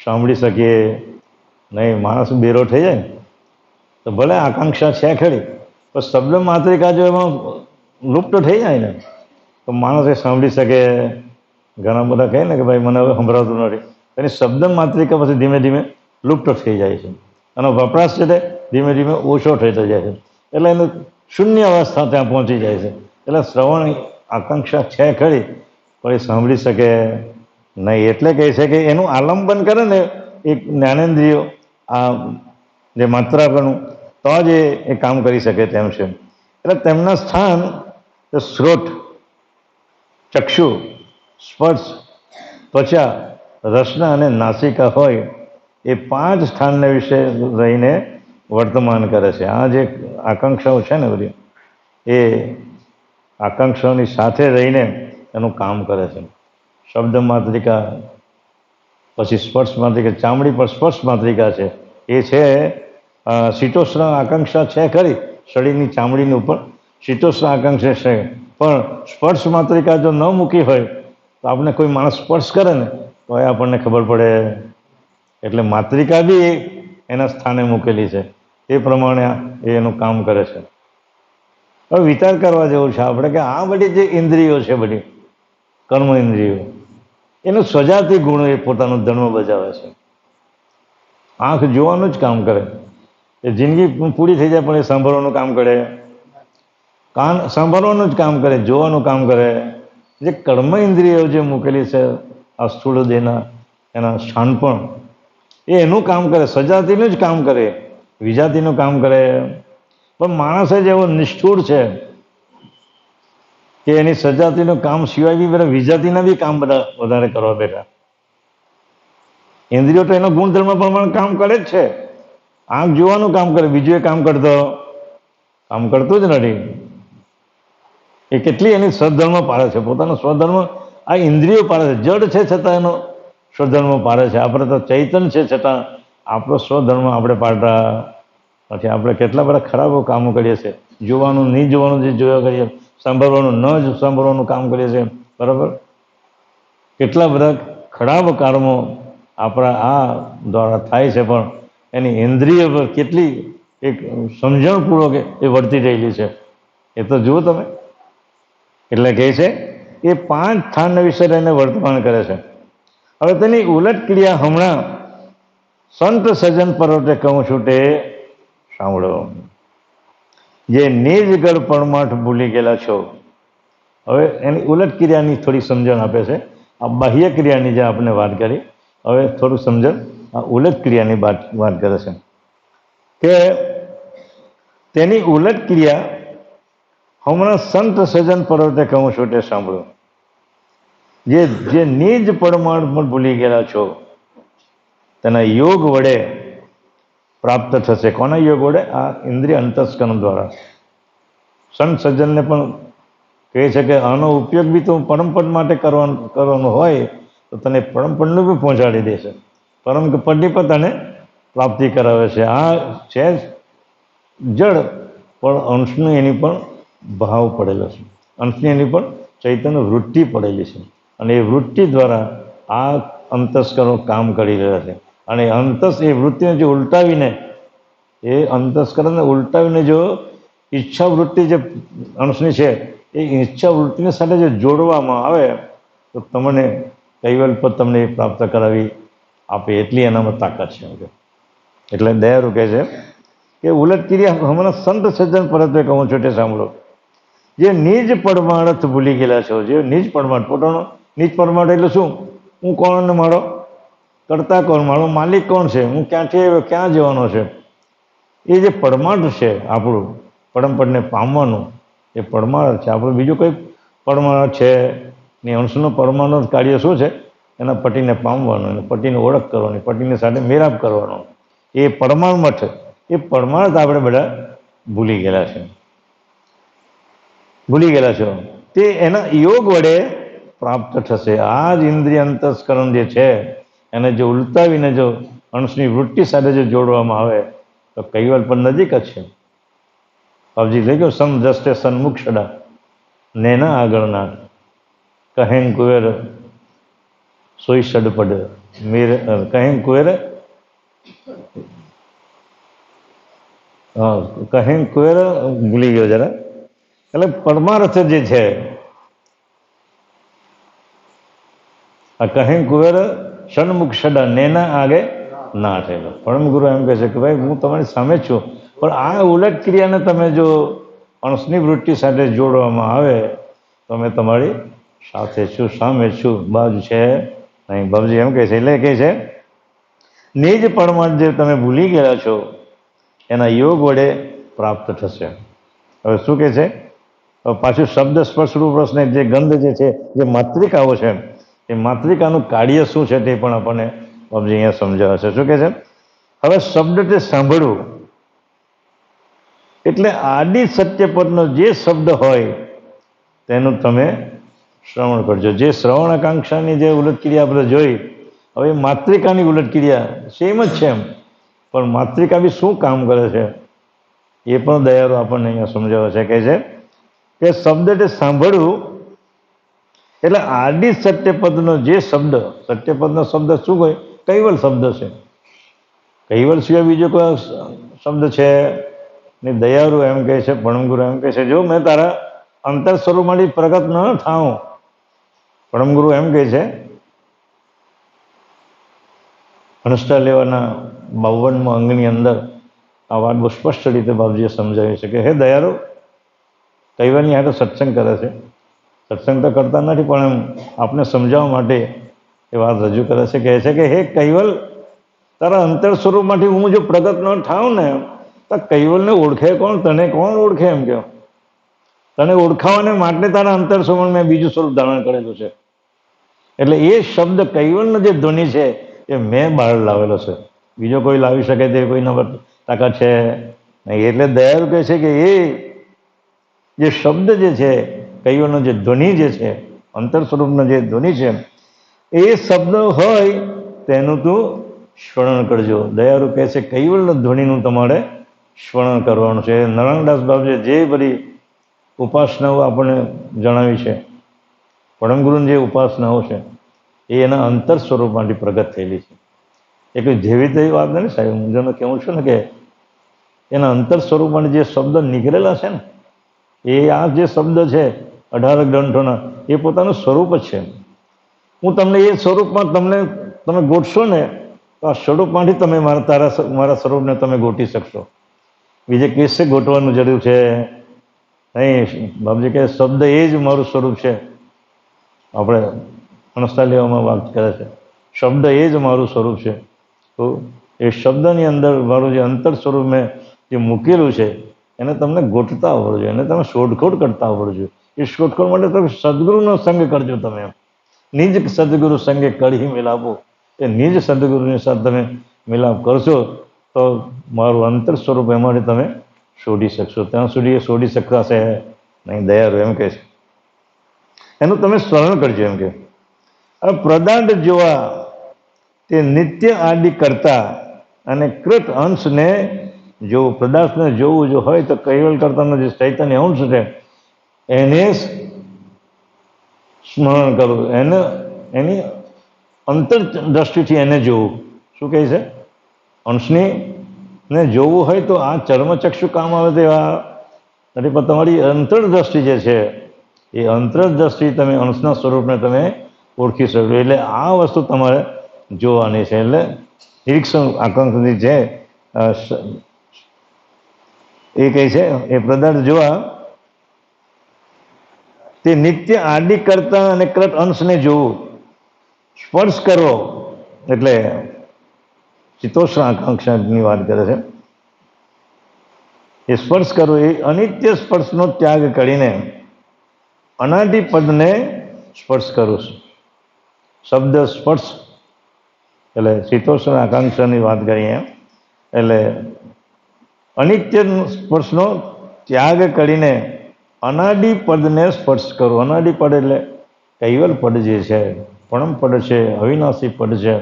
S3: સાંભળી શકીએ નહીં. માણસ બેરો થઈ જાય તો ભલે આકાંક્ષા છે ખરી, પણ શબ્દ માત્રિકા જો એમાં લુપ્ત થઈ જાય ને તો માણસ એ સાંભળી શકે. ઘણા બધા કહે ને કે ભાઈ મને હવે સંભળાતું નથી, એની શબ્દ માત્રિકા પછી ધીમે ધીમે લુપ્ત થઈ જાય છે અને વપરાશ છે તે ધીમે ધીમે ઓછો થતો જાય છે. એટલે એનું શૂન્ય અવસ્થા ત્યાં પહોંચી જાય છે. એટલે શ્રવણ આકાંક્ષા છે ખરી પણ એ સાંભળી શકે નહીં. એટલે કહે છે કે એનું આલંબન કરે ને એક જ્ઞાનેન્દ્રિયો આ જે માત્રાનું તો જ એ કામ કરી શકે તેમ છે. એટલે તેમના સ્થાન શ્રોત, ચક્ષુ, સ્પર્શ, ત્વચા, રસના અને નાસિકા હોય એ 5 સ્થાનને વિશે રહીને વર્તમાન કરે છે. આ જે આકાંક્ષાઓ છે ને બધી એ આકાંક્ષાઓની સાથે રહીને એનું કામ કરે છે. શબ્દ માત્રિકા, પછી સ્પર્શ માત્રિકા, ચામડી પર સ્પર્શ માત્રિકા છે એ છે શીતોષ્ણ આકાંક્ષા છે ખરી, શરીરની ચામડીની ઉપર શીતોષ્ણ આકાંક્ષા છે, પણ સ્પર્શ માત્રિકા જો ન મૂકી હોય તો આપણે કોઈ માણસ સ્પર્શ કરે ને તો એ આપણને ખબર પડે. એટલે માત્રિકા બી એના સ્થાને મૂકેલી છે. એ પ્રમાણે એ એનું કામ કરે છે. હવે વિચાર કરવા જેવું છે આપણે કે આ બધી જે ઇન્દ્રિયો છે, બધી કર્મ ઇન્દ્રિયો, એનું સ્વજાતિ ગુણ એ પોતાનો ધર્મ બજાવે છે. આંખ જોવાનું જ કામ કરે, એ જિંદગી પૂરી થઈ જાય પણ એ સાંભળવાનું કામ કરે. કાન સાંભળવાનું જ કામ કરે, જોવાનું કામ કરે. જે કર્મ ઇન્દ્રિયો જે મૂકેલી છે આ સ્થૂળ દેહના એના સ્થાન પણ એ એનું કામ કરે, સજાતિનું જ કામ કરે, વિજાતિનું કામ કરે. પણ માણસ જ એવો નિષ્ઠુર છે કે એની સજાતિનું કામ સિવાય બી બધા વિજાતિના બી કામ બધા વધારે કરવા બેઠા. ઇન્દ્રિયો તો એનો ગુણધર્મ પ્રમાણે કામ કરે જ છે. આંખ જોવાનું કામ કરે, બીજું એ કામ કરતું જ નથી. એ કેટલી એની સ્વધર્મ પાળે છે, પોતાનો સ્વધર્મ આ ઇન્દ્રિયો પાળે છે. જડ છે છતાં એનો સ્વધર્મ પાળે છે. આપણે તો ચૈતન છે છતાં આપણો સ્વધર્મ આપણે પાળતા પછી આપણે કેટલા બધા ખરાબ કામો કરીએ છીએ. જોવાનું નહીં જોવાનું જે જોયા કરીએ, સાંભળવાનું ન જ સાંભળવાનું કામ કરીએ છીએ, બરાબર. કેટલા બધા ખરાબ કર્મો આપણા આ દ્વારા થાય છે, પણ એની ઇન્દ્રિય પર કેટલી એક સમજણપૂર્વક એ વર્તી રહેલી છે એ તો જુઓ તમે. એટલે કહે છે એ 5 સ્થાન વિશે એને વર્તમાન કરે છે. હવે તેની ઉલટ ક્રિયા હમણાં સંત સજ્જન પર્વતે કહું છું તે સાંભળો. જે નિજગઢ પરમાર્થ ભૂલી ગયેલા છો. હવે એની ઉલટ ક્રિયાની થોડી સમજણ આપે છે. આ બાહ્ય ક્રિયાની જે આપણે વાત કરી, હવે થોડું સમજણ આ ઉલટ ક્રિયાની વાત કરે છે કે તેની ઉલટ ક્રિયા હમણાં સંત સજ્જન પર્વતે કહું છું તે સાંભળો. જે નિજ પરમાર્થ પણ ભૂલી ગયેલા છો તેના યોગ વડે પ્રાપ્ત થશે. કોના યોગ વડે? આ ઇન્દ્રિય અંતસ્કરણ દ્વારા. સંત સજ્જનને પણ કહે છે કે આનો ઉપયોગ બી તું પરમપદ માટે કરવાનો હોય તો તને પરમપદનું બી પહોંચાડી દેશે. પરમ પદની પણ તને પ્રાપ્તિ કરાવે છે. આ છે જડ પણ અંશનું એની પણ ભાવ પડેલો છે, અંશની એની પણ ચૈતન્ય વૃત્તિ પડેલી છે અને એ વૃત્તિ દ્વારા આ અંતસ્કરો કામ કરી રહ્યા છે. અને એ વૃત્તિને જો ઉલટાવીને એ અંતસ્કરણને ઉલટાવીને જો ઈચ્છા વૃત્તિ જે અંશની છે એ ઈચ્છા વૃત્તિની સાથે જો જોડવામાં આવે તો તમને કૈવલ્ય પદ તમને પ્રાપ્ત કરાવી આપે, એટલી એનામાં તાકાત છે. એટલે દયાળુ કહે છે કે ઉલટ ક્રિયા હમણાં સંત સજ્જન પર્વતે કહું છું તે સાંભળો. જે નિજ પરમાર્થ ભૂલી ગયેલા છો. જે નિજ પરમાર્થ, પોતાનો નિજ પરમાર્થ એટલે શું? હું કોણ ને મારો કરતા કોણ, મારો માલિક કોણ છે, હું ક્યાંથી આવ્યો, ક્યાં જવાનો છે, એ જે પરમાર્થ છે આપણું પરમપદને પામવાનું એ પરમાર્થ છે. આપણું બીજું કોઈ પરમાર્થ છે ને અંશનું પરમાર્થ કાર્ય શું છે? એના પતિને પામવાનું, એને પતિની ઓળખ કરવાની, પતિની સાથે મેળાપ કરવાનો. એ પરમાર્થ, એ પરમાર્થ આપણે બધા ભૂલી ગયેલા છે. તે એના યોગ વડે પ્રાપ્ત થશે. આ જ ઇન્દ્રિય અંતસ્કરણ જે છે એને જો ઉલટાવીને જો અંશની વૃત્તિ સાથે જો જોડવામાં આવે તો કૈવલ પણ નજીક જ છે. બાપજી લઈ ગયો સમ જસ્તે સન્મુખ છડા નેના આગળના કહેન કુવેર સોઈ સડપડ મેર કહેન કુવેર કહેન કુવેર ભૂલી ગયો જરા. એટલે પરમાર્થ જે છે આ કહેન કુવેર સન્મુખ છડા નેના આગે ના થયેલો. પરમ ગુરુ એમ કહે છે કે ભાઈ હું તમારી સામે છું, પણ આ ઉલટ ક્રિયાને તમે જો અંશની વૃત્તિ સાથે જોડવામાં આવે તો અમે તમારી સાથે છું, સામે છું, બાજુ છે નહીં. બાબુજી એમ કહે છે એટલે કહે છે નિજ પરમાર્થ જે તમે ભૂલી ગયા છો એના યોગ વડે પ્રાપ્ત થશે. હવે શું કહે છે? પાછું શબ્દ સ્પર્શ રૂપ રસને જે ગંધ જે છે, જે માત્રિકાઓ છે, એ માત્રિકાનું કાર્ય શું છે તે પણ આપણને બાબુજી અહીંયા સમજાવે છે. શું કહે છે? હવે શબ્દ તે સાંભળવું એટલે આદિ સત્યપદનો જે શબ્દ હોય તેનું તમે શ્રવણ કરજો. જે શ્રવણ આકાંક્ષાની જે ઉલટ ક્રિયા આપણે જોઈ, હવે માત્રિકાની ઉલટ ક્રિયા સેમ જ છે એમ, પણ માત્રિકા બી શું કામ કરે છે એ પણ દયાળુ આપણને અહીંયા સમજાવે છે. કહે છે કે શબ્દ તે સાંભળવું એટલે આદિ સત્યપદનો જે શબ્દ, સત્યપદનો શબ્દ શું હોય? કૈવલ શબ્દ છે. કૈવલ સિવાય બીજો કોઈ શબ્દ છે ને? દયાળુ એમ કહે છે, પરમગુરુ એમ કહે છે જો મેં તારા અંતર સ્વરૂપમાંથી પ્રગટ ન થાઉં, પરમગુરુ એમ કહે છે હંસતા લેવાના 52મા અંગની અંદર આ વાત બહુ સ્પષ્ટ રીતે બાપજીએ સમજાવી છે કે હે દયાળુ, કૈવલની હાથે સત્સંગ કરે છે, સત્સંગ તો કરતા નથી પણ એમ આપને સમજાવવા માટે એ વાત રજૂ કરે છે. કહે છે કે હે કૈવલ, તારા અંતર સ્વરૂપમાંથી હું જો પ્રગટ ન થાઉં ને તો કૈવલને ઓળખે કોણ? તને કોણ ઓળખે? એમ કહો. તને ઓળખાવાને માટે તારા અંતર સ્વરૂપ મેં બીજું સ્વરૂપ ધારણ કરેલું છે. એટલે એ શબ્દ કૈવલનો જે ધ્વનિ છે એ મેં બહાર લાવેલો છે, બીજો કોઈ લાવી શકે તે કોઈના તાકાત છે નહીં. એટલે દયાળુ કહે છે કે એ જે શબ્દ જે છે, કૈવલનો જે ધ્વનિ જે છે, અંતર સ્વરૂપનો જે ધ્વનિ છે, એ શબ્દ હોય તેનું તું શ્રવણ કરજો. દયાળુ કહે છે કૈવલનો ધ્વનિનું તમારે શ્રવણ કરવાનું છે. નારાયણદાસ બાપુએ જે બધી ઉપાસનાઓ આપણને જણાવી છે, પરમગુરુની જે ઉપાસનાઓ છે એ એના અંતર સ્વરૂપમાંથી પ્રગટ થયેલી છે. એ કોઈ જેવી તેવી વાત નથી સાહેબ. હું જેને કહું છું ને કે એના અંતર સ્વરૂપમાંથી જે શબ્દ નીકળેલા છે ને, એ આ જે શબ્દ છે 18 ગ્રંથોના, એ પોતાનું સ્વરૂપ જ છે. હું તમને એ સ્વરૂપમાં તમે ગોઠશો ને તો આ સ્વરૂપમાંથી તમે મારા સ્વરૂપને તમે ગોઠી શકશો. બીજે કેસે ગોઠવાનું જરૂર છે નહીં. બાપજી કહે શબ્દ એ જ મારું સ્વરૂપ છે. આપણે અણસતા લેવામાં વાત કરે છે, શબ્દ એ જ મારું સ્વરૂપ છે. તો એ શબ્દની અંદર મારું જે અંતર સ્વરૂપ મેં જે મૂકેલું છે એને તમને ગોઠતા આવડવું જોઈએ, એને તમે શોધખોળ કરતા આવડવું જોઈએ. એ શોધખોળ માટે તમે સદગુરુનો સંગ કરજો. તમે નિજ સદગુરુ સંગે કળી મિલાવો. એ નિજ સદગુરુની સાથે તમે મિલાપ કરશો તો મારું અંતર સ્વરૂપ એમાંથી તમે શોધી શકશો. ત્યાં સુધી એ શોધી શકાશે નહીં. દયાળુ એમ કહે છે એનું તમે સ્મરણ કરજો. એમ કે હવે પ્રદાંડ જોવા તે નિત્ય આદિ કરતા અને કૃત અંશને જો પદાર્થને જોવું જો હોય તો કૈવલ કરતાનો જે ચૈતન્ય અંશ છે એને સ્મરણ કરવું, એને એની અંતર દ્રષ્ટિથી એને જોવું. શું કહે છે? અંશની ને જોવું હોય તો આ ચર્મચક્ષુ કામ આવે તેવા નથી, પણ તમારી અંતરદ્રષ્ટિ જે છે એ અંતરદ્રષ્ટિ તમે અંશના સ્વરૂપને તમે ઓળખી શકો. એટલે આ વસ્તુ તમારે જોવાની છે. એટલે નિરીક્ષણ આકાંક્ષાથી છે એ કહે છે એ પદાર્થ જોવા તે નિત્ય આદિ કરતા અને કૃત અંશને જોવું. સ્પર્શ કરવો એટલે ચિત્તોષ્ણ આકાંક્ષાની વાત કરે છે. એ સ્પર્શ કરવો એ અનિત્ય સ્પર્શનો ત્યાગ કરીને અનાદિ પદને સ્પર્શ કરું છું. શબ્દ સ્પર્શ એટલે ચિત્તોષ્ણ આકાંક્ષાની વાત કરીએ એટલે અનિત્ય સ્પર્શનો ત્યાગ કરીને અનાદિ પદને સ્પર્શ કરો. અનાદિ પદ એટલે કૈવલ પદ જે છે, પરમ પદ છે, અવિનાશી પદ છે,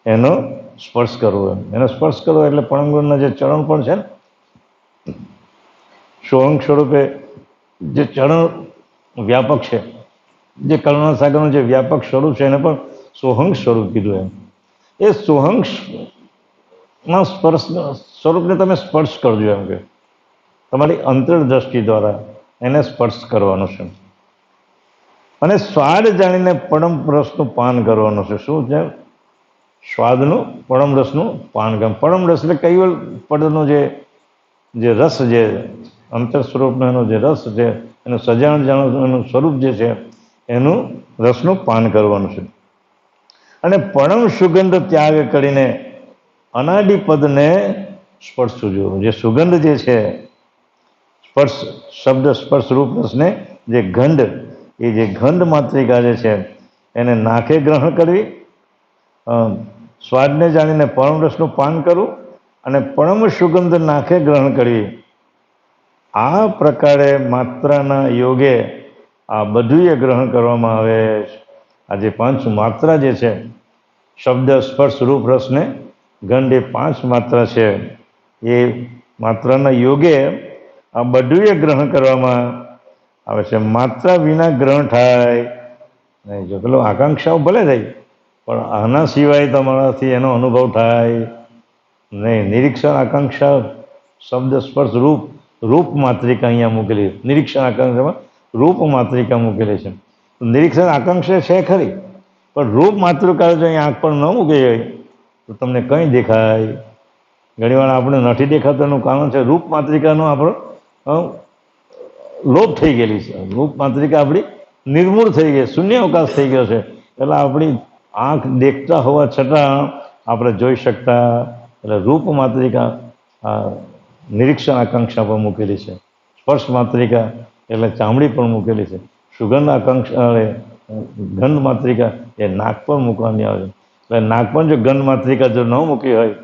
S3: એનો સ્પર્શ કરવો. એનો સ્પર્શ કરવો એટલે પરમ ગુરુના જે ચરણ પણ છે ને, સોહંગ સ્વરૂપે જે ચરણ વ્યાપક છે, જે કરુણા સાગરનું જે વ્યાપક સ્વરૂપ છે એને પણ સોહંગ સ્વરૂપ કીધું. એમ એ સોહંગ ના સ્વરૂપને તમે સ્પર્શ કરજો. એમ કે તમારી અંતરદ્રષ્ટિ દ્વારા એને સ્પર્શ કરવાનો છે. અને સ્વાદ જાણીને પરમ રસનું પાન કરવાનું છે. શું છે? સ્વાદનું, પરમ રસનું પાન કરવાનું. પરમ રસ એટલે કૈવલ પદનો જે રસ, જે અંતર સ્વરૂપનો એનો જે રસ છે, એનું સજાણ જાણવાનું સ્વરૂપ જે છે, એનું રસનું પાન કરવાનું છે. અને પરમ સુગંધ ત્યાગ કરીને અનાદિ પદને સ્પર્શવું જોઈએ. જે સુગંધ જે છે, સ્પર્શ શબ્દ સ્પર્શ રૂપ રસને જે ગંધ, એ જે ગંધ માત્રિકા જે છે એને નાકે ગ્રહણ કરવી, સ્વાદને જાણીને પરમ રસનું પાન કરવું અને પરમ સુગંધ નાકે ગ્રહણ કરવી. આ પ્રકારે માત્રાના યોગે આ બધું ગ્રહણ કરવામાં આવે. આ જે 5 માત્રા જે છે, શબ્દ સ્પર્શ રૂપ રસને ગંધ, એ 5 માત્રા છે. એ માત્રાના યોગે આ બધું ગ્રહણ કરવામાં આવે છે. માત્રા વિના ગ્રહણ થાય નહીં. જો પેલો આકાંક્ષાઓ ભલે થાય, પણ આના સિવાય તમારાથી એનો અનુભવ થાય નહીં. નિરીક્ષણ આકાંક્ષા શબ્દ સ્પર્શ રૂપ માત્રિકા અહીંયા મૂકેલી. નિરીક્ષણ આકાંક્ષામાં રૂપ માત્રિકા મૂકેલી છે. નિરીક્ષણ આકાંક્ષા છે ખરી, પણ રૂપ માત્રિકા જો અહીંયા આંખ પર ન મૂકી હોય તો તમને કંઈ દેખાય. ઘણીવાર આપણે નથી દેખાતું એનું કારણ છે રૂપ માત્રિકાનો આપણો લોપ થઈ ગયેલી છે. રૂપ માત્રિકા આપણી નિર્મૂળ થઈ ગઈ, શૂન્ય અવકાશ થઈ ગયો છે. એટલે આપણી આંખ દેખતા હોવા છતાં આપણે જોઈ શકતા. એટલે રૂપ માત્રિકા નિરીક્ષણ આકાંક્ષા પર મૂકેલી છે. સ્પર્શ માત્રિકા એટલે ચામડી પર મૂકેલી છે. સુગંધ આકાંક્ષા ગંધ માત્રિકા એ નાક પર મૂકવાની આવે છે. એટલે નાક પર જો ગંધ માત્રિકા જો ન મૂકી હોય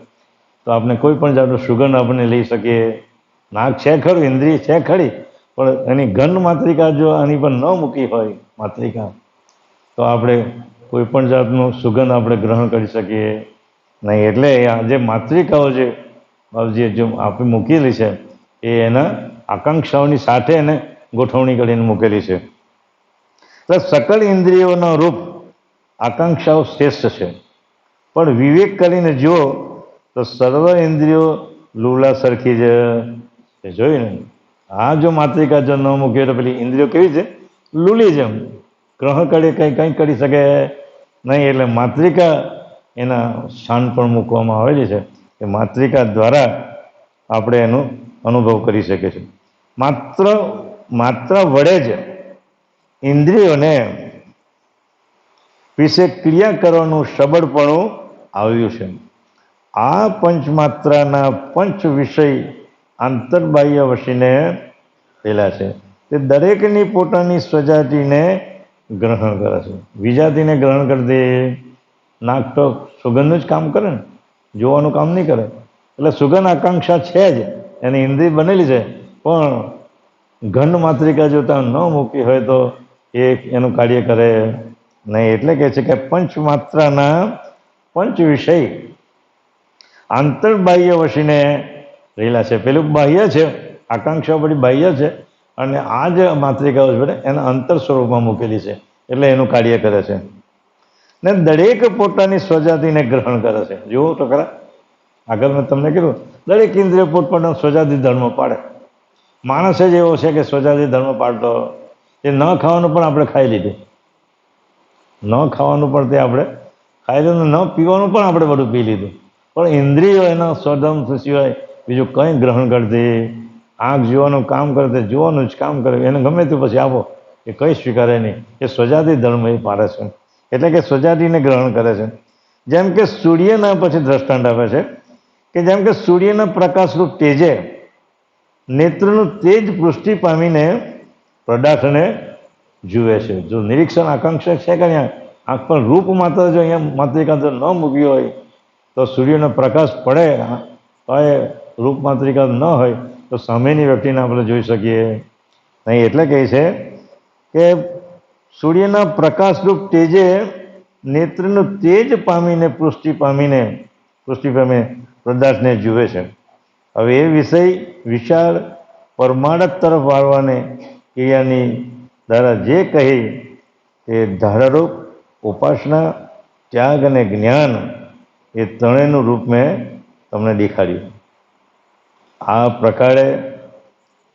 S3: તો આપણે કોઈ પણ જાતનો સુગંધ આપણે લઈ શકીએ. નાક છે ખરું, ઇન્દ્રિય છે ખરી, પણ એની ગંધ માત્રિકા જો આની પર ન મૂકી હોય માત્રિકા, તો આપણે કોઈ પણ જાતનું સુગંધ આપણે ગ્રહણ કરી શકીએ નહીં. એટલે આ જે માત્રિકાઓ છે જે આપણે મૂકેલી છે એ એના આકાંક્ષાઓની સાથે એને ગોઠવણી કરીને મૂકેલી છે. એટલે સકલ ઇન્દ્રિયોનો રૂપ આકાંક્ષાઓ શ્રેષ્ઠ છે, પણ વિવેક કરીને જુઓ તો સર્વ ઇન્દ્રિયો લૂલા સરખી જ જોયું ને. આ જો માત્રિકા જો ન મૂકીએ તો પેલી ઇન્દ્રિયો કેવી છે? લૂલી જેમ ગ્રહણ કરે, કંઈ કરી શકે નહીં. એટલે માત્રિકા એના સ્થાન પર મૂકવામાં આવેલી છે. એ માત્રિકા દ્વારા આપણે એનો અનુભવ કરી શકીએ છીએ. માત્ર વડે જ ઇન્દ્રિયોને વિશે ક્રિયા કરવાનું સબળપણું આવ્યું છે. આ પંચમાત્રાના પંચ વિષય આંતરબાહ્ય વસીને પેલા છે. તે દરેકની પોતાની સ્વજાતિને ગ્રહણ કરે છે. વિજાતિને ગ્રહણ કરતી નાક તો સુગંધનું જ કામ કરે ને, જોવાનું કામ નહીં કરે. એટલે સુગંધ આકાંક્ષા છે જ, એની ઇન્દ્રિય બનેલી છે, પણ ગંધ માત્રિકા જો ત્યાં ન મૂકી હોય તો એ એનું કાર્ય કરે નહીં. એટલે કહે છે કે પંચમાત્રાના પંચ વિષય આંતરબાહ્ય વસીને રહેલા છે. પેલું બાહ્ય છે, આકાંક્ષા બધી બાહ્ય છે, અને આ જે માત્રિકાઓ છે એના અંતર સ્વરૂપમાં મૂકેલી છે, એટલે એનું કાર્ય કરે છે. ને દરેક પોતાની સ્વજાતિને ગ્રહણ કરે છે. જુઓ તો ખરા, આગળ મેં તમને કીધું દરેક ઇન્દ્રિય પોતપોતાનો સ્વજાતિ ધર્મ પાડે. માણસ જ એવો છે કે સ્વજાતિ ધર્મ પાડતો. એ ન ખાવાનું પણ આપણે ખાઈ લીધું, ન ખાવાનું પણ તે આપણે ખાઈ લીધું, ન પીવાનું પણ આપણે બધું પી લીધું, પણ ઇન્દ્રિયો એના સ્વધર્મ સિવાય બીજું કંઈ ગ્રહણ કરતી. આંખ જોવાનું કામ કરે તે જોવાનું જ કામ કરે, એને ગમે તે પછી આપો એ કંઈ સ્વીકારે નહીં. એ સ્વજાતિ ધર્મ એ પાડે છે, એટલે કે સ્વજાતિને ગ્રહણ કરે છે. જેમ કે સૂર્યના પછી દ્રષ્ટાંત આપે છે કે જેમ કે સૂર્યના પ્રકાશરૂપ તેજે નેત્રનું તેજ પુષ્ટિ પામીને પદાર્થને જુએ છે. જો નિરીક્ષણ આકાંક્ષા છે કે અહીંયા આંખ પર રૂપ માત્ર જો અહીંયા માત્રિકા જો ન મૂકી હોય તો સૂર્યનો પ્રકાશ પડે તો એ રૂપ માત્રિકા ન હોય તો સામેની વ્યક્તિને આપણે જોઈ શકીએ નહીં. એટલે કહે છે કે સૂર્યના પ્રકાશરૂપ તેજે નેત્રનું તેજ પામીને પુષ્ટિ પામીને પદાર્થને જુએ છે. હવે એ વિષય વિશાળ પરમાણક તરફ વાળવાને ક્રિયાની દ્વારા જે કહી તે ધારારૂપ ઉપાસના, ત્યાગ અને જ્ઞાન એ ત્રણેયનું રૂપ મેં તમને દેખાડ્યું. આ પ્રકારે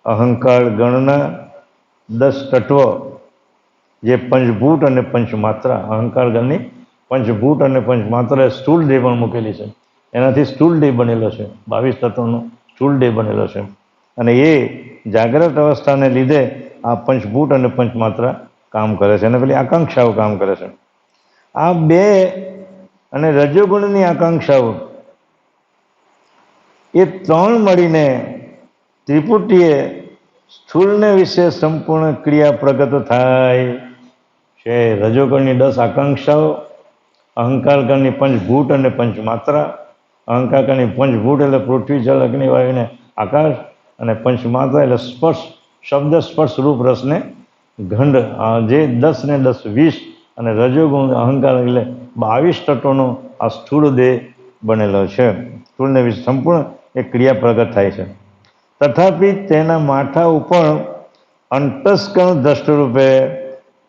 S3: અહંકાર ગણના 10 તત્વો જે પંચભૂત અને પંચમાત્રા, અહંકાર ગણની પંચભૂત અને પંચમાત્રા સ્થૂળ દેહ પણ મૂકેલી છે. એનાથી સ્થૂળ દેહ બનેલો છે, 22 તત્વોનો સ્થૂળ દેહ બનેલો છે. અને એ જાગ્રત અવસ્થાને લીધે આ પંચભૂત અને પંચમાત્રા કામ કરે છે અને પેલી આકાંક્ષાઓ કામ કરે છે. આ બે અને રજોગુણની આકાંક્ષાઓ એ ત્રણ મળીને ત્રિપુટીએ સ્થૂળને વિશે સંપૂર્ણ ક્રિયા પ્રગટ થાય છે. રજોગણની 10 આકાંક્ષાઓ, અહંકારગણની પંચભૂત અને પંચમાત્રા, અહંકારની પંચભૂત એટલે પૃથ્વી, જળ, અગ્નિ, વાયુ ને આકાશ, અને પંચમાત્રા એટલે સ્પર્શ, શબ્દ, સ્પર્શ, રૂપ, રસને ગંધ. જે 10 ને 10 20 અને રજોગુણ અહંકાર એટલે 22 તત્વોનો આ સ્થૂળ દેહ બનેલો છે. સ્થૂળને વિશે સંપૂર્ણ એક ક્રિયા પ્રગટ થાય છે. તથાપિ તેના માથા ઉપર અંતસ્કરણ દ્રષ્ટરૂપે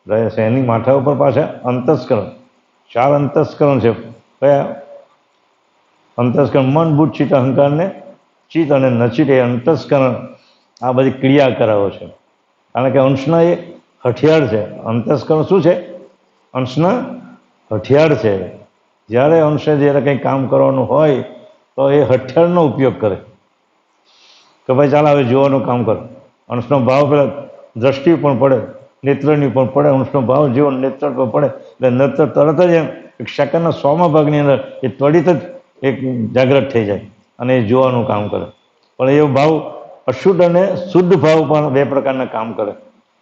S3: રહે છે. એની માથા ઉપર પાછા અંતસ્કરણ, 4 અંતસ્કરણ છે. કયા અંતસ્કરણ? મન, બુદ્ધ, ચિત્ત, અહંકારને ચિત્ત અને નચિત એ અંતસ્કરણ આ બધી ક્રિયા કરાવો છે. કારણ કે અંશના એ હથિયાર છે. અંતસ્કરણ શું છે? અંશના હથિયાર છે. જ્યારે અંશે જ્યારે કંઈ કામ કરવાનું હોય તો એ હથિયારનો ઉપયોગ કરે કે ભાઈ ચાલ હવે જોવાનું કામ કરો. અંશનો ભાવ પેલા દ્રષ્ટિ પણ પડે, નેત્રની પણ પડે. અંશનો ભાવ જેવો નેત્ર પર પડે એટલે નેત્ર તરત જ એક સેકન્ડના 100મા ભાગની અંદર એ ત્વરિત જ એક જાગ્રત થઈ જાય અને એ જોવાનું કામ કરે. પણ એ ભાવ અશુદ્ધ અને શુદ્ધ ભાવ પણ બે પ્રકારના કામ કરે.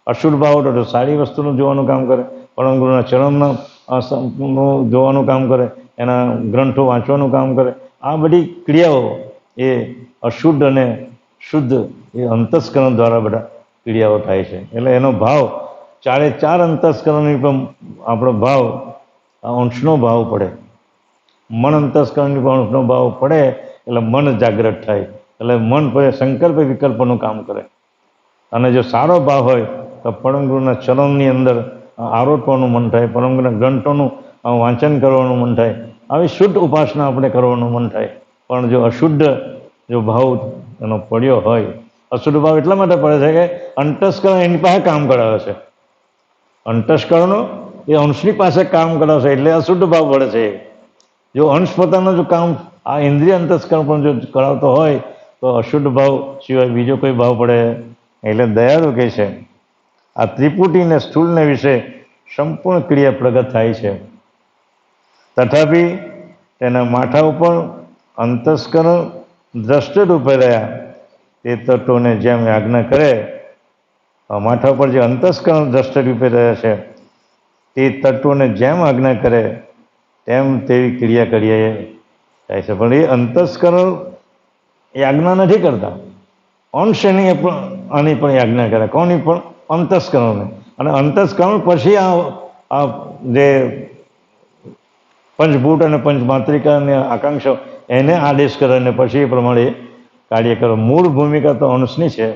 S3: અશુદ્ધ ભાવ તો સારી વસ્તુનું જોવાનું કામ કરે, પરમ ગુરુના ચરણનું જોવાનું કામ કરે, એના ગ્રંથો વાંચવાનું કામ કરે. આ બધી ક્રિયાઓ એ અશુદ્ધ અને શુદ્ધ એ અંતસ્કરણ દ્વારા બધા ક્રિયાઓ થાય છે. એટલે એનો ભાવ 4 અંતસ્કરણની પણ આપણો ભાવ અંશનો ભાવ પડે. મન અંતસ્કરણની પણ અંશનો ભાવ પડે એટલે મન જાગ્રત થાય. એટલે મન પછી સંકલ્પ વિકલ્પનું કામ કરે. અને જો સારો ભાવ હોય તો પરમ ગુરુના ચરણની અંદર આરોપવાનું મન થાય, પરમ ગુરુના ગ્રંથોનું વાંચન કરવાનું મન થાય, આવી શુદ્ધ ઉપાસના આપણે કરવાનું મન થાય. પણ જો અશુદ્ધ જો ભાવ એનો પડ્યો હોય, અશુદ્ધ ભાવ એટલા માટે પડે છે કે અંતસ્કરણ એની પાસે કામ કરાવે છે. અંતસ્કરણો એ અંશની પાસે કામ કરાવે છે એટલે અશુદ્ધ ભાવ પડે છે. જો અંશ પોતાનો જો કામ આ ઇન્દ્રિય અંતસ્કરણ પણ જો કરાવતો હોય તો અશુદ્ધ ભાવ સિવાય બીજો કોઈ ભાવ પડે. એટલે દયાળુ કહે છે આ ત્રિપુટીને સ્થૂળને વિશે સંપૂર્ણ ક્રિયા પ્રગટ થાય છે. તથાપિ તેના માથા ઉપર અંતસ્કરણ દ્રષ્ટ રૂપે રહ્યા તે તત્વોને જેમ આજ્ઞા કરે, માથા ઉપર જે અંતસ્કરણ દ્રષ્ટ રૂપે રહ્યા છે તે તત્વોને જેમ આજ્ઞા કરે તેમ તેવી ક્રિયા કરીએ થાય છે. પણ એ અંતસ્કરણ એ આજ્ઞા નથી કરતા. અંશ એની આની પણ આજ્ઞા કરે. કોની પણ? અંતસ્કરણને. અને અંતસ્કરણ પછી આ જે પંચભૂત અને પંચમાત્રિકાની આકાંક્ષા એને આદેશ કરે અને પછી એ પ્રમાણે કાર્ય કરે. મૂળ ભૂમિકા તો અંશની છે.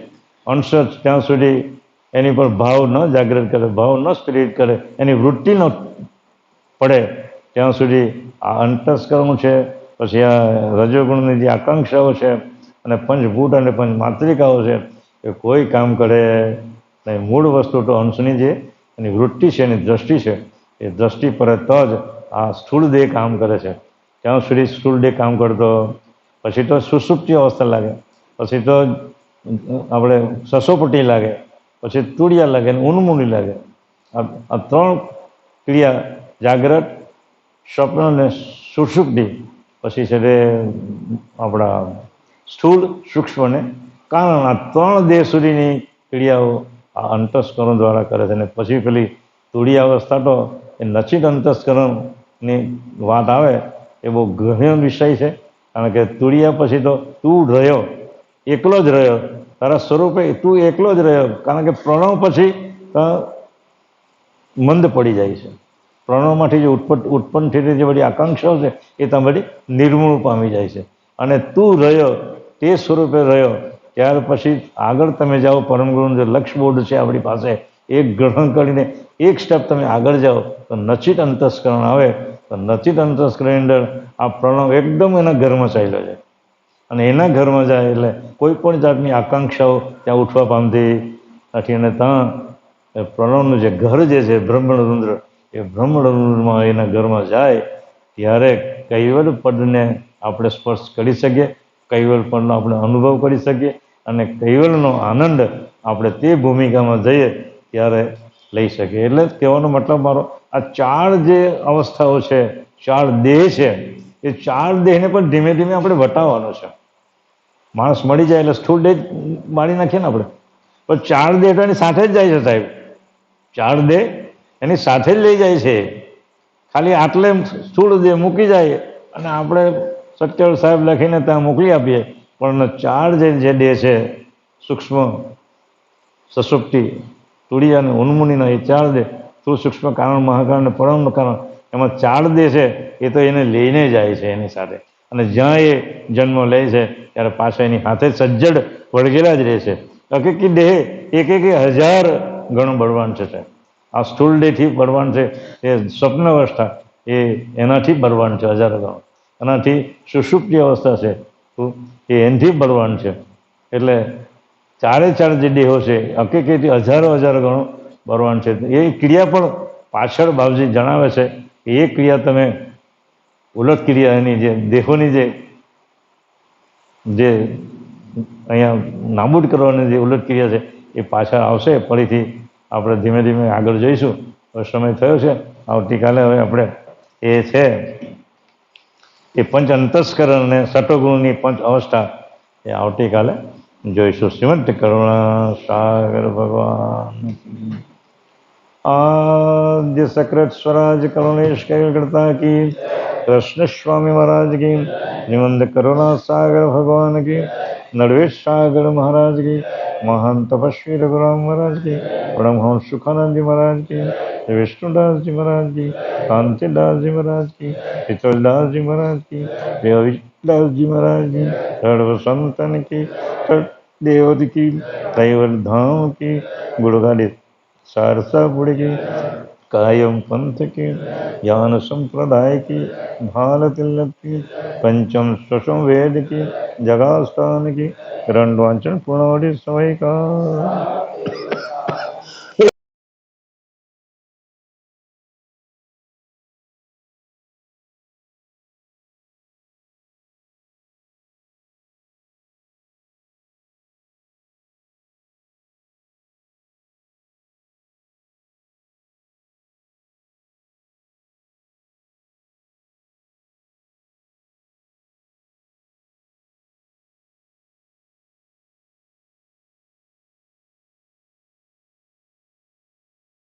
S3: અંશ ત્યાં સુધી એની પર ભાવ ન જાગૃત કરે, ભાવ ન પ્રેરિત કરે, એની વૃત્તિ ન પડે ત્યાં સુધી આ અંતસ્કરણ છે. પછી આ રજોગુણની જે આકાંક્ષાઓ છે અને પંચભૂત અને પંચમાત્રિકાઓ છે એ કોઈ કામ કરે નહીં. મૂળ વસ્તુ તો અંશની જે એની વૃત્તિ છે, એની દ્રષ્ટિ છે, એ દ્રષ્ટિ પર તો જ આ સ્થૂળ દેહ કામ કરે છે. ત્યાં સુધી સ્થૂળ દેહ કામ કરતો પછી તો સુષુપ્તિ અવસ્થા લાગે, પછી તો આપણે સસોપટી લાગે, પછી તુડિયા લાગે, ઉન્મૂડી લાગે. આ 3 ક્રિયા જાગ્રત, સ્વપ્ન અને સુષુપ્તિ પછી છે તે આપણા સ્થૂળ, સૂક્ષ્મ અને કારણ. આ 3 દેહ સુધીની ક્રિયાઓ આ અંતસ્કરણ દ્વારા કરે છે. અને પછી પેલી તુડિયા અવસ્થા તો એ નચિત અંતસ્કરણની વાત આવે એ બહુ ગહન વિષય છે. કારણ કે તુડિયા પછી તો તું રહ્યો, એકલો જ રહ્યો, તારા સ્વરૂપે તું એકલો જ રહ્યો. કારણ કે પ્રણવ પછી મંદ પડી જાય છે. પ્રણવમાંથી જે ઉત્પન્ન થતી જે બધી આકાંક્ષાઓ છે એ તમારી નિર્મૂળ પામી જાય છે. અને તું રહ્યો તે સ્વરૂપે રહ્યો ત્યાર પછી આગળ તમે જાઓ. પરમગુરુનું જે લક્ષ બોર્ડ છે આપણી પાસે, એક ગ્રહણ કરીને એક સ્ટેપ તમે આગળ જાઓ તો નચિત અંતસ્કરણ આવે. તો નચિત અંતસ્કરણની અંદર આ પ્રણવ એકદમ એના ઘરમાં ચાલ્યો છે. અને એના ઘરમાં જાય એટલે કોઈ પણ જાતની આકાંક્ષાઓ ત્યાં ઉઠવા પામતી નથી. અને ત્યાં પ્રણવનું જે ઘર જે છે બ્રહ્મરુદ્ર, એ બ્રહ્મરુદ્રમાં એના ઘરમાં જાય ત્યારે કૈવલ પદને આપણે સ્પર્શ કરી શકીએ, કૈવલ પદનો આપણે અનુભવ કરી શકીએ અને કૈવલનો આનંદ આપણે તે ભૂમિકામાં જઈએ ત્યારે લઈ શકીએ. એટલે કહેવાનો મતલબ મારો આ ચાર જે અવસ્થાઓ છે, ચાર દેહ છે, એ ચાર દેહને પણ ધીમે ધીમે આપણે વટાવવાનો છે. માણસ મળી જાય એટલે સ્થૂળ દેહ બાળી નાખીએ ને આપણે, પણ ચાર દેહ તો એની સાથે જ જાય છે સાહેબ. ચાર દેહ એની સાથે જ લઈ જાય છે. ખાલી આટલે સ્થૂળ દેહ મૂકી જાય અને આપણે સત્યવર સાહેબ લખીને ત્યાં મોકલી આપીએ. પણ ચાર જે દેહ છે, સૂક્ષ્મ, સસુપ્તિ, તુરીય અને ઉન્મુનિના, એ ચાર દેહ, સ્થૂળ, સૂક્ષ્મ, કારણ, મહાકારણ અને પરમ કારણ, એમાં ચાર દેહ છે એ તો એને લઈને જાય છે એની સાથે. અને જ્યાં એ જન્મ લે છે ત્યારે પાછા એની હાથે સજ્જડ વળગેલા જ રહે છે. હકીકી દેહ એક હજાર ગણું બળવાન છે સાહેબ. આ સ્થૂળ દેહથી બળવાન છે એ સ્વપ્ન અવસ્થા, એ એનાથી બળવાન છે હજારો ગણું. એનાથી સુષુપ્તિ અવસ્થા છે એ એનાથી બળવાન છે. એટલે ચારે ચાર જે દેહો છે હકીકીથી હજારો ગણું બળવાન છે. એ ક્રિયા પણ પાછળ બાપજી જણાવે છે કે એ ક્રિયા તમે ઉલટ ક્રિયા એની જે દેહોની જે અહીંયા નાબૂદ કરવાની જે ઉલટ ક્રિયા છે એ પાછળ આવશે. ફરીથી આપણે ધીમે ધીમે આગળ જઈશું. હવે સમય થયો છે. આવતીકાલે હવે આપણે એ છે એ પંચ અંતસ્કરણ અને સટોગુણની પંચ અવસ્થા એ આવતીકાલે જોઈશું. શ્રીમંત કરુણા સાગર ભગવાન आद्य सकृत स्वराज करुणेश करता की, कृष्ण स्वामी महाराज की, निमंद करुणा सागर भगवान की, नरवेश सागर महाराज की, महान तपस्वी रघुराम महाराज की, परमहंस सुखानंद जी महाराज की, विष्णुदास जी महाराज की, कांतिदास जी महाराज की, शीतलदास जी महाराज की, देवदास जी महाराज की, सर्व संतन की, देवत की, कैवल धाम की, गुरुगाड़ी सारसापुरी की, कायम पंथ की, ज्ञान संप्रदाय की, भाल तिलक की, पंचम स्वसम वेद की, जगास्थान की, रणवांचन पूर्णवटी समय का